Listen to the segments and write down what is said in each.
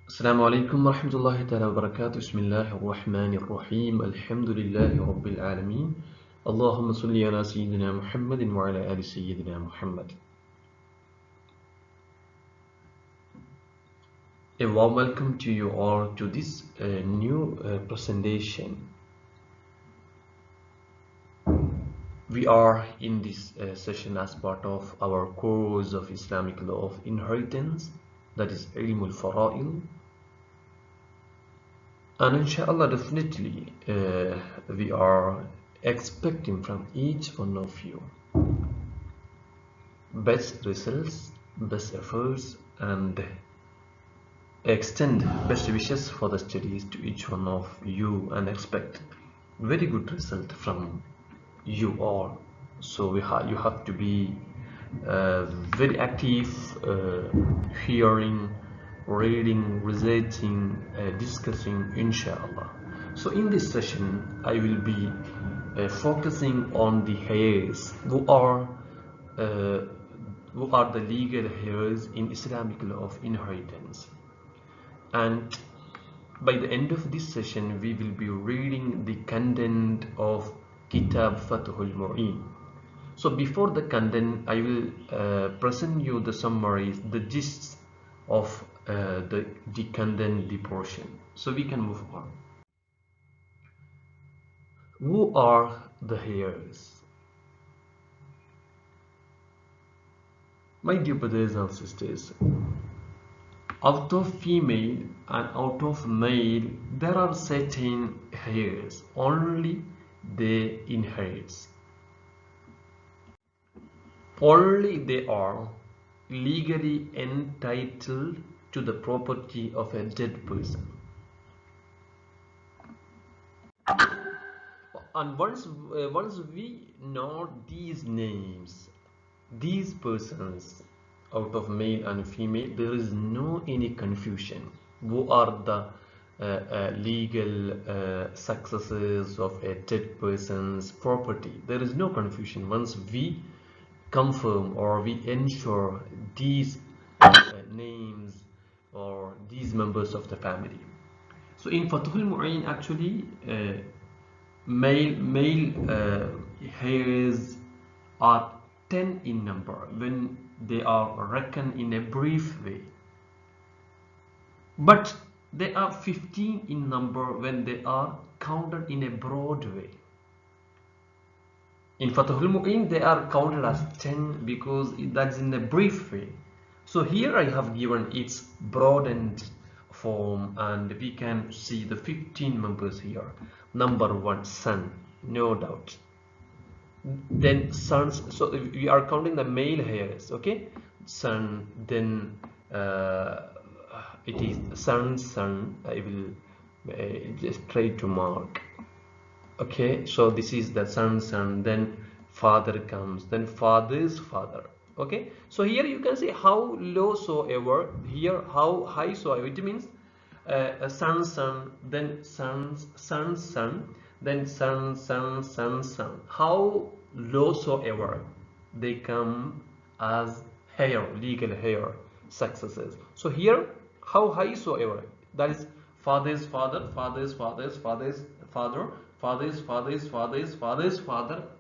السلام عليكم ورحمة الله تعالى وبركاته. بسم الله الرحمن الرحيم. الحمد لله رب العالمين. اللهم صل على سيدنا محمد وعلى آل سيدنا محمد. A warm welcome to you all to this new presentation. We are in this session as part of our course of Islamic law of inheritance, that is Ilmul Fara'il. And inshallah, definitely we are expecting from each one of you best results, best efforts, and extend best wishes for the studies to each one of you, and expect very good result from you all. So you have to be very active, hearing, reading, researching, discussing, inshallah. So in this session I will be focusing on the heirs, who are the legal heirs in Islamic law of inheritance. And by the end of this session we will be reading the content of Kitab Fathul Mu'in. So before the content, I will present you the summaries, the gists of the content, the portion. So we can move on. Who are the heirs? My dear brothers and sisters, out of female and out of male, there are certain heirs. Only they inherit. Only they are legally entitled to the property of a dead person. And once we know these names, these persons out of male and female, there is no any confusion who are the legal successors of a dead person's property. There is no confusion once we confirm or we ensure these names or these members of the family. So in Fathul Mu'in, actually male heirs are 10 in number when they are reckoned in a brief way, but they are 15 in number when they are counted in a broad way. In Fathul Mu'in they are counted as 10 because that's in a brief way. So here I have given its broadened form, and we can see the 15 members here. Number 1, son, no doubt. Then sons, so we are counting the male heirs, okay? Son, then it is son. I will just try to mark. Okay, so this is the son, then father comes, then father's father. Okay, so here you can see how low soever, here how high soever. It means son, then son, then son. How low soever they come as heir, legal heir successors. So here how high soever, that is father's father,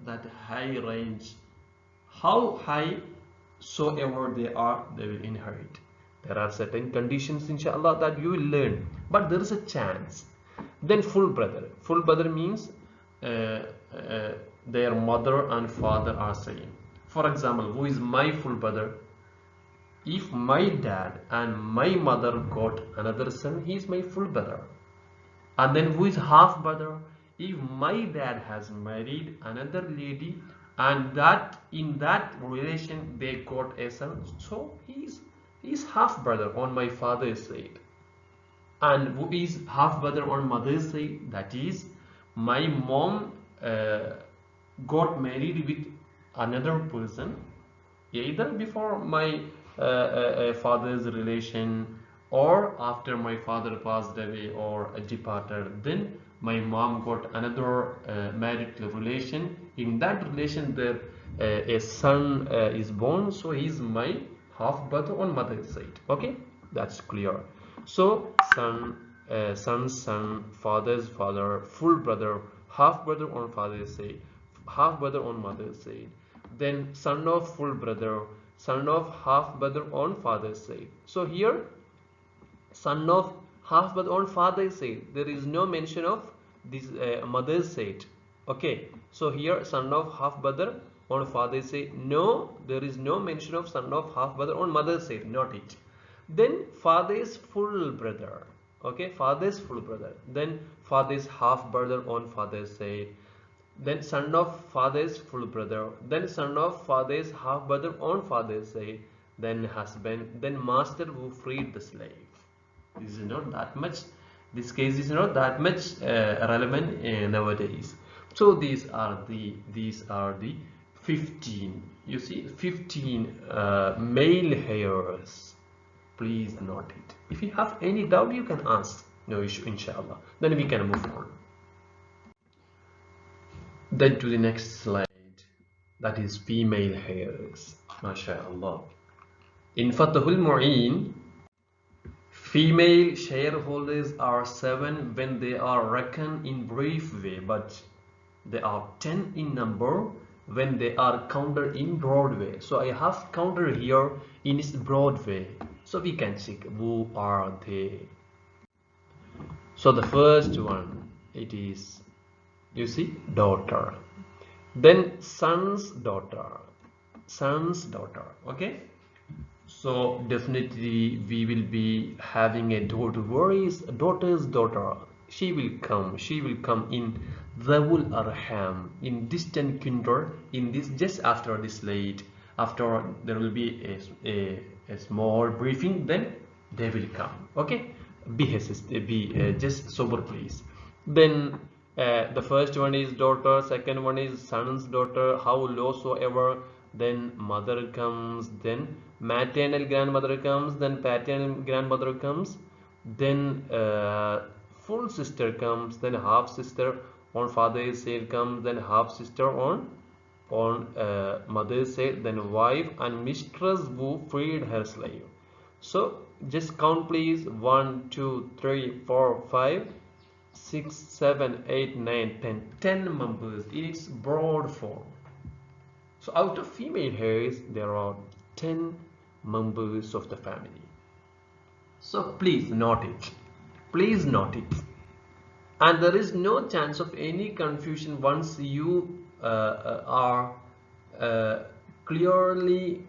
that high range. How high soever they are, they will inherit. There are certain conditions, inshallah, that you will learn, but there is a chance. Then full brother means their mother and father are same. For example, who is my full brother? If my dad and my mother got another son, he is my full brother. And then who is half brother? If my dad has married another lady and that in that relation they got a son, so he is half brother on my father's side. And who is half brother on mother's side? That is, my mom got married with another person either before my father's relation or after my father passed away or departed. Then my mom got another married relation. In that relation there a son is born, so he is my half brother on mother's side. Okay, that's clear. So son's son, father's father, full brother, half brother on father's side, half brother on mother's side. Then son of full brother, son of half brother on father's side. So here son of half brother on father's side, there is no mention of this mother's side. Okay, so here son of half brother on father's side, no, there is no mention of son of half brother on mother's side, not it. Then father's full brother, okay, father's full brother, then father's half brother on father's side, then son of father's full brother, then son of father's half brother on father's side, then husband, then master who freed the slave. This is not that much, this case is not that much relevant nowadays. So these are the 15, you see, 15 male heirs. Please note it. If you have any doubt, you can ask, no issue, inshallah. Then we can move on. Then to the next slide, that is female heirs. MashaAllah. In Fathul Mu'in, female shareholders are 7 when they are reckoned in brief way, but they are 10 in number when they are counted in broad way. So I have counted here in its broad way, so we can check who are they. So the first one, it is, you see, daughter, then son's daughter, okay. So definitely we will be having a daughter. Where is daughter's daughter? She will come in Zawul Arham, in distant kindred, in this, just after this late, after there will be a small briefing, then they will come. Okay, be just sober please. Then the first one is daughter, second one is son's daughter, how low soever, then mother comes, then maternal grandmother comes, then paternal grandmother comes, then full sister comes, then half sister on father's side comes, then half sister on mother's side, then wife and mistress who freed her slave. So just count please, 1 2 3 4 5 6 7 8 9 10 members in its broad form. So out of female heirs, there are 10 members of the family. So please note it. Please note it. And there is no chance of any confusion once you are clearly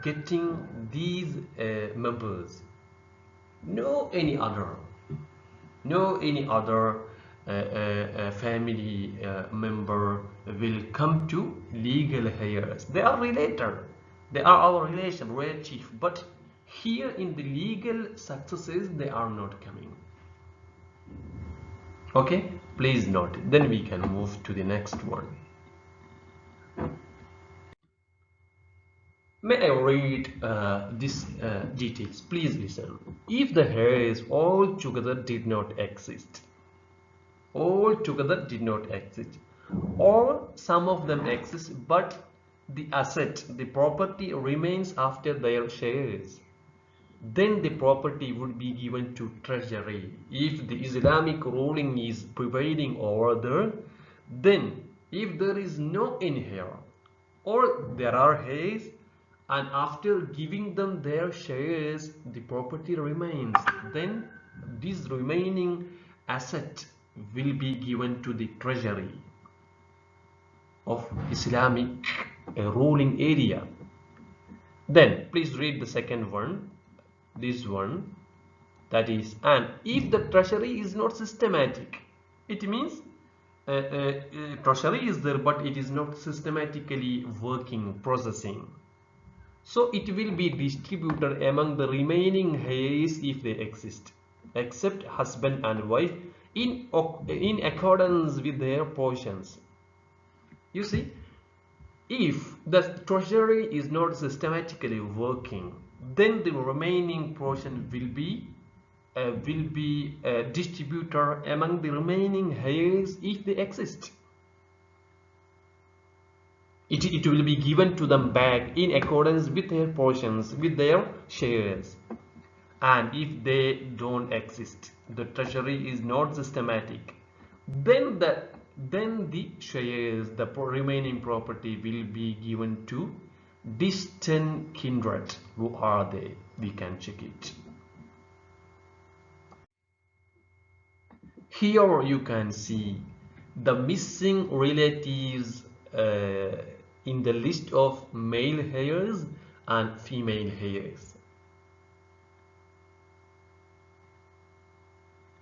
getting these members. No any other family member will come to legal heirs. They are related, they are our relative, but here in the legal successes they are not coming. Okay, please note. Then we can move to the next one. May I read these details? Please listen. If the heirs all together did not exist, or some of them exist, but the asset, the property remains after their shares, then the property would be given to treasury. If the Islamic ruling is prevailing over there, then if there is no inherit or there are heirs, and after giving them their shares the property remains, then this remaining asset will be given to the treasury of Islamic ruling area. Then please read the second one, this one, that is, and if the treasury is not systematic, it means treasury is there but it is not systematically working, processing, so it will be distributed among the remaining heirs if they exist, except husband and wife, in accordance with their portions. You see, if the treasury is not systematically working, then the remaining portion will be distributed among the remaining heirs if they exist. It will be given to them back in accordance with their portions, with their shares. and if they don't exist, the treasury is not systematic, then the shares, the remaining property, will be given to distant kindred. Who are they? We can check it. Here you can see the missing relatives in the list of male heirs and female heirs.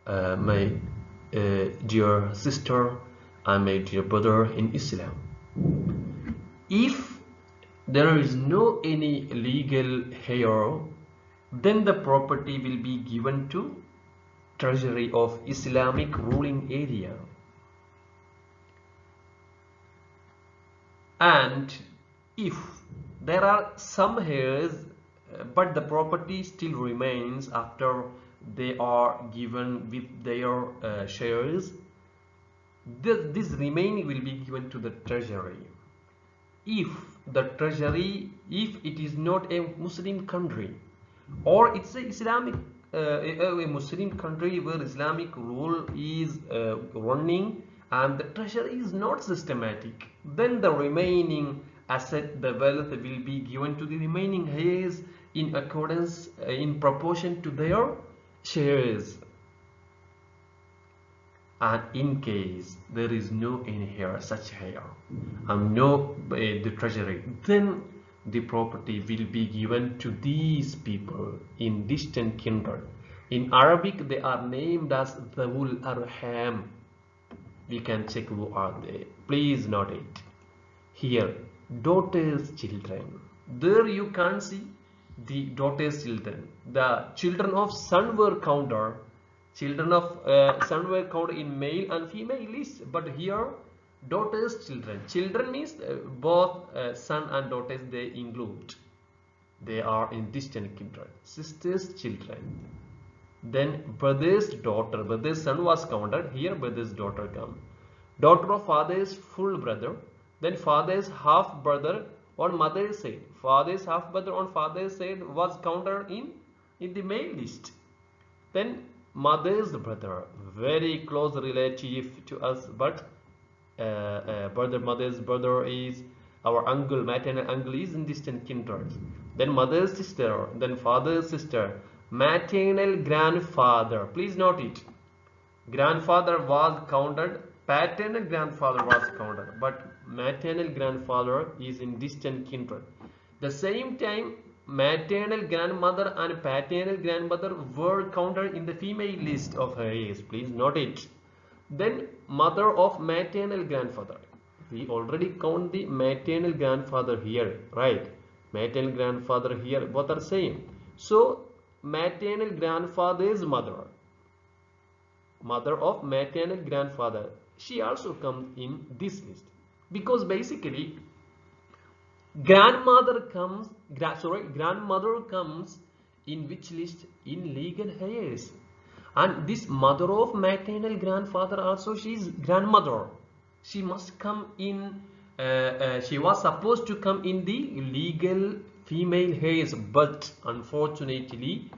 My dear sister and my dear brother in Islam, if there is no any legal heir, then the property will be given to treasury of Islamic ruling area. And if there are some heirs but the property still remains after they are given with their shares, this remaining will be given to the treasury. If the treasury, if it is not a Muslim country, or it's a Islamic a Muslim country where Islamic rule is running and the treasury is not systematic, then the remaining asset, the wealth, will be given to the remaining heirs in accordance, in proportion to their shares. And in case there is no any heir, such heir, and no the treasury, then the property will be given to these people in distant kindred. In Arabic they are named as Dhawul Arham. We can check who are they. Please note it. Here, daughters' children. There you can see the daughters' children. The children of son were counted. Children of son were counted in male and female list. But here, daughters' children. Children means both son and daughters they include. They are in distant kindred. Sisters' children. Then brother's daughter. Brother's son was counted. Here brother's daughter come. Daughter of father's full brother. Then father's half brother on mother's side. Father's half brother on father's side was counted in the male list. Then mother's brother, very close relative to us, but mother's brother is our uncle, maternal uncle is in distant kindred. Then mother's sister, then father's sister, maternal grandfather. Please note it. Grandfather was counted, paternal grandfather was counted, but maternal grandfather is in distant kindred. The same time, maternal grandmother and paternal grandmother were counted in the female list of heirs. Please note it. Then mother of maternal grandfather. We already count the maternal grandfather here, right? Maternal grandfather here, both are same. So maternal grandfather's mother, mother of maternal grandfather, she also comes in this list, because basically grandmother comes in which list? In legal heirs. And this mother of maternal grandfather also, she is grandmother. She must come in, she was supposed to come in the legal female heirs, but unfortunately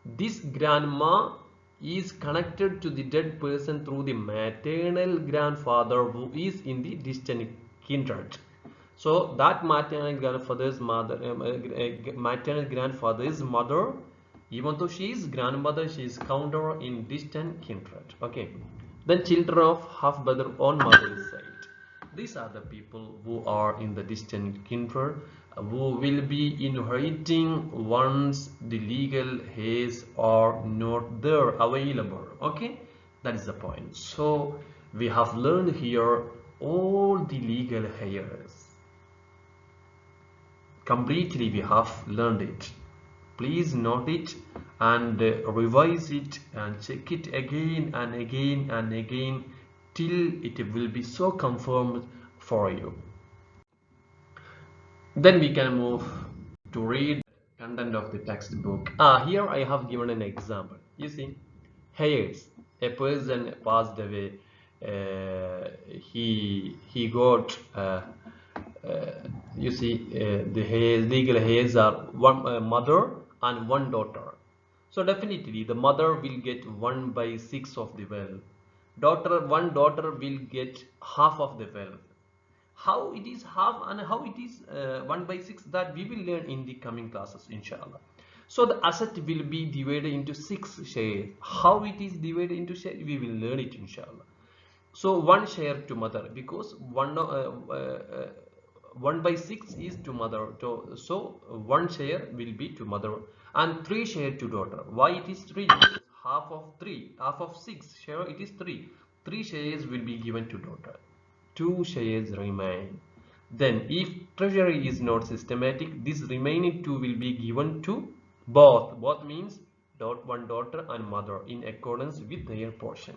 this grandma is connected to the dead person through the maternal grandfather who is in the distant kindred. So that maternal grandfather's mother, even though she is grandmother, she is counted in distant kindred. Okay. Then children of half brother on mother's side. These are the people who are in the distant kindred, who will be inheriting once the legal heirs are not there available. Okay, that is the point. So we have learned here all the legal heirs. Completely we have learned it. Please note it and revise it and check it again and again and again till it will be so confirmed for you. Then we can move to read content of the textbook. Here I have given an example. You see, heirs. A person passed away. He got. You see, the heirs, legal heirs are one mother and one daughter. So definitely the mother will get 1 by 6 of the wealth. One daughter will get half of the wealth. How it is half and how it is 1 by 6, that we will learn in the coming classes, inshallah. So the asset will be divided into 6 shares. How it is divided into shares, we will learn it, inshallah. So 1 share to mother, because 1 by 6 is to mother. So 1 share will be to mother, and 3 share to daughter. Why it is 3? Because half of 6 share, it is 3. 3 shares will be given to daughter. 2 shares remain. Then if treasury is not systematic, this remaining 2 will be given to both. Both means one daughter and mother in accordance with their portion.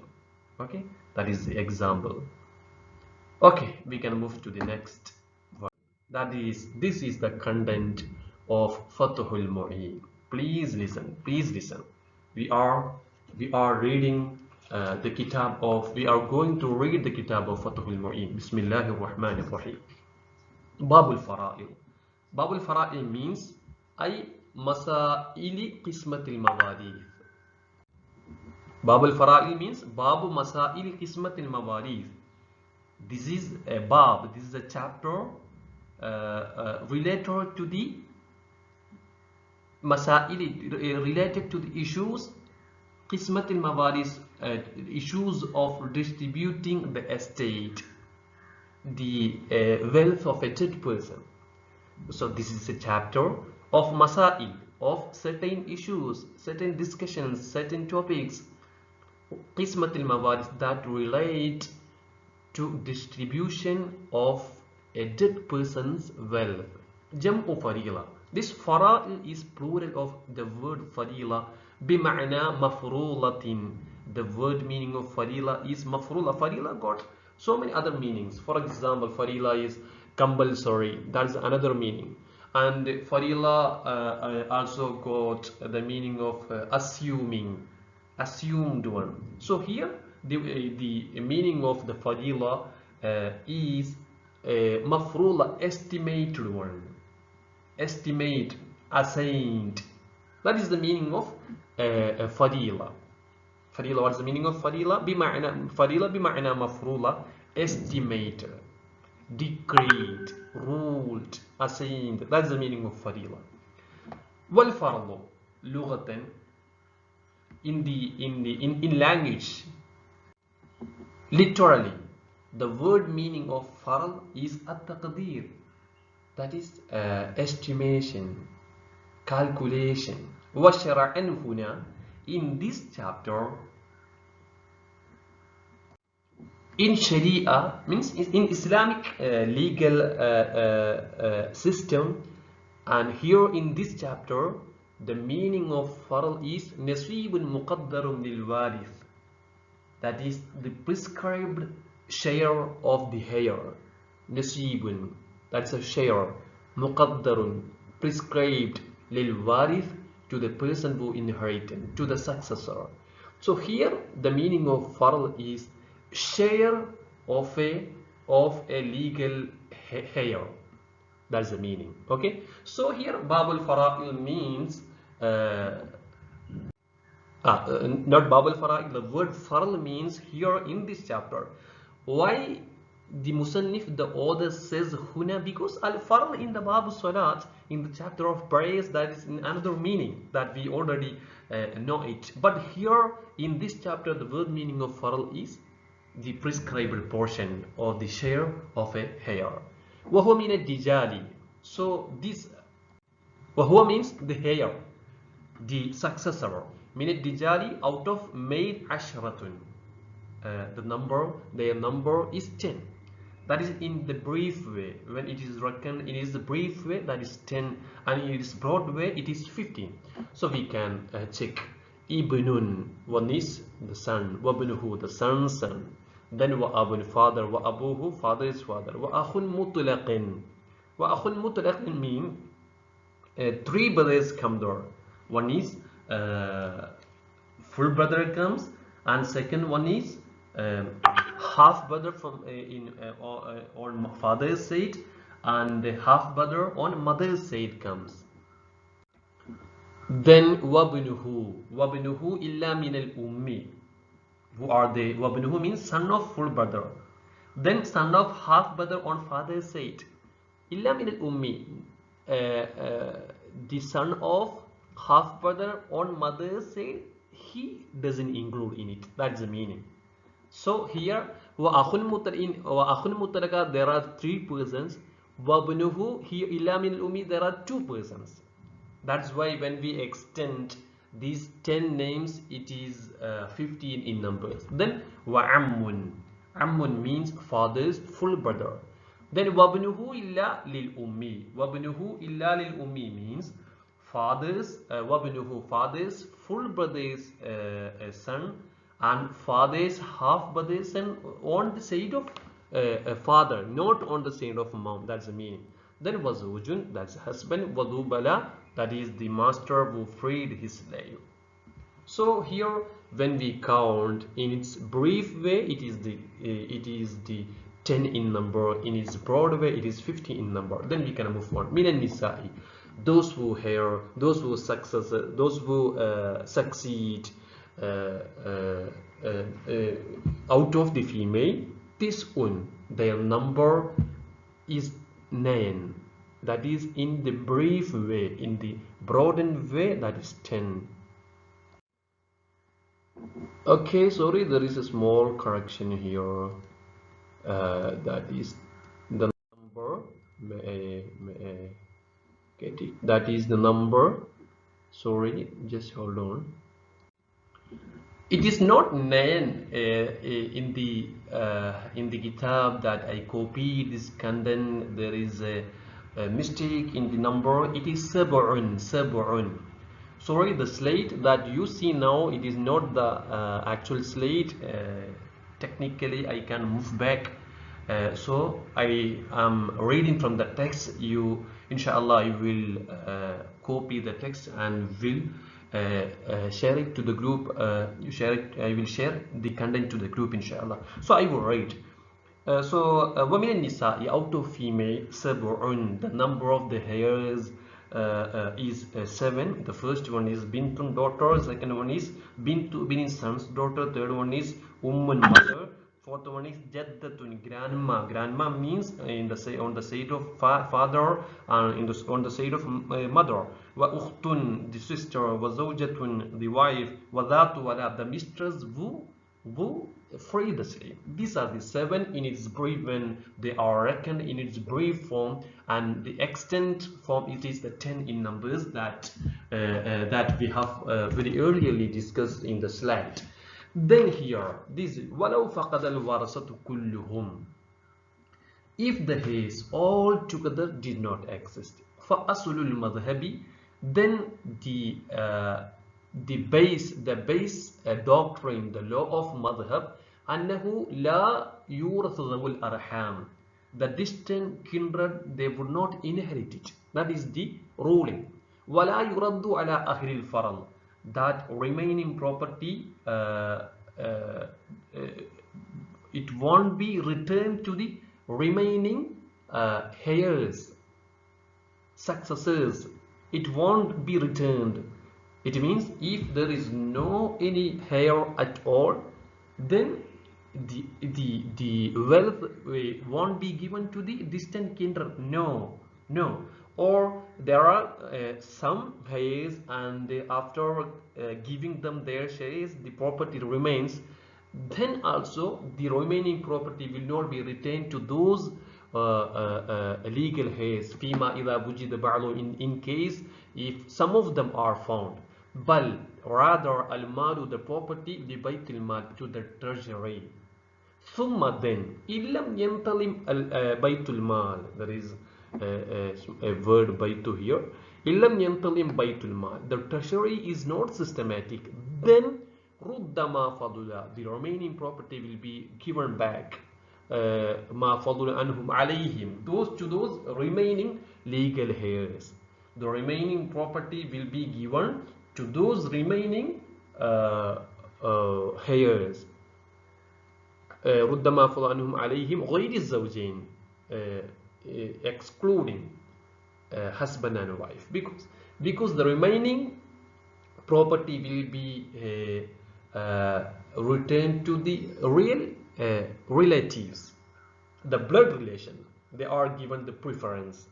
Okay, that is the example. Okay, we can move to the next one. That is, this is the content of Fathul Mu'in. Please listen. Please listen. We are reading the kitab of. We are going to read the kitab of Fathul Mu'in. Bismillahir Rahmanir Rahim. Babul Fara'il. Babul Fara'il means ay masaili qismatil mawarith. Babul Fara'il means Babu Masail Qismatil Mawarith. This is a bab, this is a chapter related to the masail, related to the issues Qismatil Mawarith, issues of distributing the estate, the wealth of a dead person. So this is a chapter of masail, of certain issues, certain discussions, certain topics, Qismatil Mawarith, that relate to distribution of a dead person's wealth. Jam'u Farila. This fara'il is plural of the word farila, bima'na mafrulatin. The word meaning of farila is mafrula. Farila got so many other meanings. For example, farila is compulsory. That's another meaning. And farila also got the meaning of assuming, assumed one. So here the meaning of the fadila is mafrula, estimated one, estimate, assigned. That is the meaning of fadila. Fadila, what is the meaning of fadila? Fadila bima'na mafrula, estimated, decreed, ruled, assigned. That's the meaning of fadila. Wal fardu lughatan, in language, literally, the word meaning of farl is at-taqdir, that is estimation, calculation. Wa shar'an huna, in this chapter, in Sharia means in Islamic legal system, and here in this chapter the meaning of farl is nasibun muqaddarun lil warith, that is the prescribed share of the heir. Nasibun, that's a share, muqaddarun, prescribed, lil warith, to the person who inherited, to the successor. So here the meaning of farl is share of a legal heir. That's the meaning. Okay, so here Babul Fara'il means not Babul Fara'il, the word farl means here in this chapter. Why the Musannif, the author, says huna? Because al farl in the Babu Salat, in the chapter of prayers, that is in another meaning that we already know it. But here in this chapter, the word meaning of farl is the prescribed portion or the share of a heir. وهو من الدجال. So this وهو means the heir, the successor. من الدجال, out of male ashratun. Their number is 10. That is in the brief way. When it is reckoned, it is the brief way, that is 10, and in its broad way, it is 15. So we can check. Ibnun, one is the son. Wabnuhu, the son's son. Then wa abun, father. Wa abuhu, father is father. Wa akhun mutlaqin. Wa akhun mutlaqin mean 3 brothers come there. One is full brother comes, and second one is half brother from on father's side, and half brother on mother's side comes. Then wabnuhu illa min al ummi. Who are they? Wabnuhu means son of full brother. Then son of half brother on father's side. Illa min al ummi. The son of half brother on mother's side, he doesn't include in it. That's the meaning. So here wa akhul mutalaka there are three persons. Wabnuhu here illa min al ummi there are two persons. That's why when we extend these 10 names, it is 15 in numbers. Then wa'ammun. Ammun means father's full brother. Then wabnuhu illa lil ummi. Wabnuhu illa lil ummi means father's full brother's son and father's half brother's son on the side of father, not on the side of mom. That's the meaning. Then wazujun, that's husband. Wadubala, that is the master who freed his slave. So here, when we count in its brief way, it is the 10 in number. In its broad way, it is 50 in number. Then we can move on. Minan nisa'i, those who hear, those who succeed out of the female, their number is 9. That is in the brief way. In the broadened way, that is 10. Okay, sorry, there is a small correction here. That is the number. May I get it? That is the number. Sorry, just hold on. It is not 9 in the kitab that I copied this content. There is a mistake in the number. It is sab'un. Sorry, the slate that you see now, it is not the actual slate. Technically, I can move back. So I am reading from the text. You, inshallah, you will copy the text and will share it to the group. I will share the content to the group, inshallah. So I will write. وَمِنَ النِّسَاءِ, out of female, sab'un, the number of the hairs is 7. The first one is bintun, daughter. Second one is bintu, meaning son's daughter. Third one is ummun, mother. Fourth one is jaddatun, grandma. Grandma means on the side of father and on the side of mother. Wa ukhtun, the sister. Wa zawjatun, the wife. Wa dhatu wala, the mistress who free the slave. These are the 7 in its brief when they are reckoned in its brief form, and the extent form, it is the 10 in numbers that we have very earlier discussed in the slide. Then here, this is walau faqad al-warasatu kulluhum, if the heirs all together did not exist. For asulul madhhabi, then the base doctrine, the law of madhhab, annahu la yurathu dhawul arham, the distant kindred, they would not inherit it. That is the ruling. Wala yuraddu ala ahli al-faral, that remaining property it won't be returned to the remaining heirs, successors. It won't be returned. It means if there is no any heir at all, then the wealth won't be given to the distant kindred. No. Or there are some heirs, and after giving them their shares, the property remains. Then also the remaining property will not be retained to those legal heirs. Fima idha wujida ba'lu, in case if some of them are found. Bal, rather, al-malu, the property, li baytil mal, to the treasury. Thumma, then, illam yantalim baytul mal, there is a word baytu here. Illam yantalim baytul mal, the treasury is not systematic. Then ruddama fadula, the remaining property will be given back. Ma fadula anhum alayhim, to those remaining legal heirs. The remaining property will be given to those remaining heirs. ruddama fadula anhum alayhim ghayri zawjain, excluding husband and wife, because the remaining property will be returned to the real relatives, the blood relation. They are given the preference.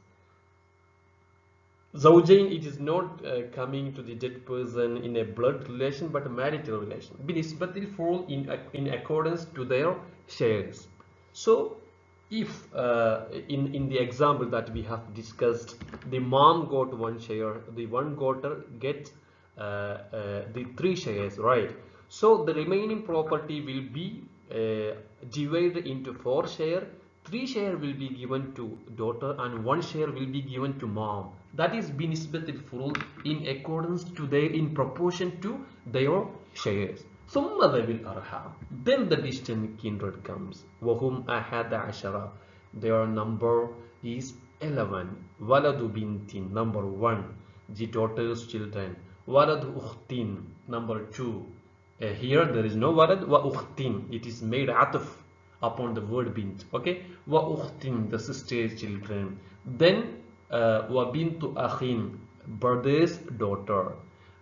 Zawjain, it is not coming to the dead person in a blood relation but a marital relation. But it fall in accordance to their shares. So if in the example that we have discussed, the mom got one share, the one daughter gets the 3 shares, right? So the remaining property will be divided into 4 shares. 3 share will be given to daughter and 1 share will be given to mom. That is binisbat al-furud in accordance to their, in proportion to their shares. ثم ذوي الأرحام. Then the distant kindred comes. وهم أحد عشر. Their number is 11. ولد بنت, number 1. The daughter's children. ولد أخت, number 2. Here there is no walad wa ukhtin. It is made ataf upon the word bint. Okay, wa ukhtin, the sister's children. Then wa bintu akhin, brother's daughter.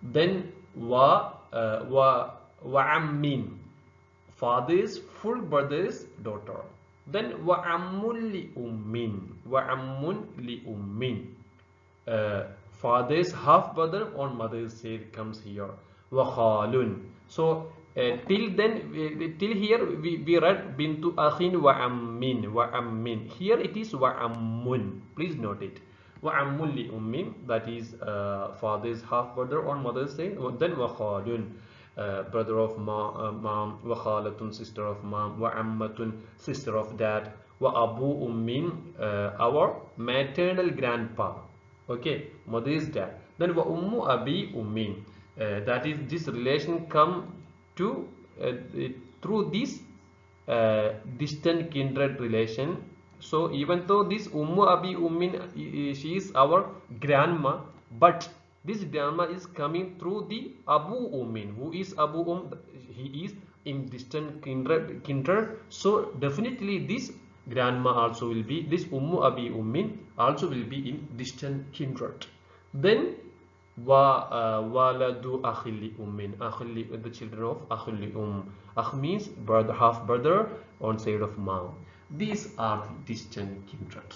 Then wa ammin, father's full brother's daughter. Then wa ammun li ummin, father's half brother on mother's side comes here. Wa khalun. So till then, till here we read bintu akhin wa ammin. Here it is wa ammun. Please note it. Wa ammun li ummin, that is father's half brother on mother's side. Then wa khalun, brother of mom. Wa khalatun, sister of mom. Wa ammatun, sister of dad. Wa abu ummin, our maternal grandpa. Okay, mother's dad. Then wa ummu abi ummin. That is, this relation come to through this distant kindred relation. So even though this ummu abi ummin, she is our grandma, but this grandma is coming through the abu ummin. Who is abu he is in distant kindred. So definitely this grandma also will be, this ummu abi ummin also will be in distant kindred. Then waladu akhili ummin, the children of akhili Akh means brother, half brother on side of mom. These are the distant kindred.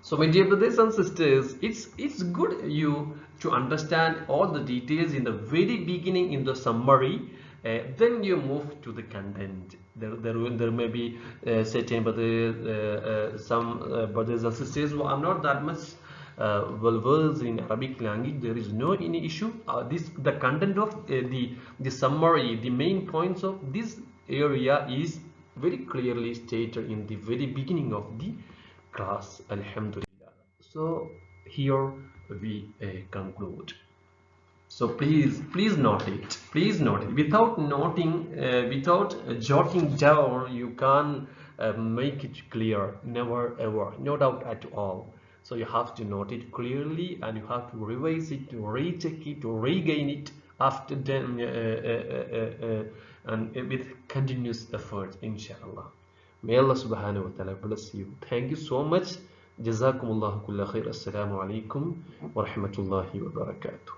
So my dear brothers and sisters, it's good you to understand all the details in the very beginning in the summary. Then you move to the content. There may be certain brothers, some brothers and sisters who are not that much well versed in Arabic language. There is no any issue. The content of the summary, the main points of this area is very clearly stated in the very beginning of the class. Alhamdulillah. So here we conclude. So please note it. Please note it. Without noting, without jotting down, you can't make it clear. Never ever. No doubt at all. So you have to note it clearly, and you have to revise it, to recheck it, to regain it after then, and with continuous effort, inshallah. May Allah subhanahu wa ta'ala bless you. Thank you so much. Jazakumullahu kulla khair. Assalamu alaikum wa rahmatullahi wa barakatuh.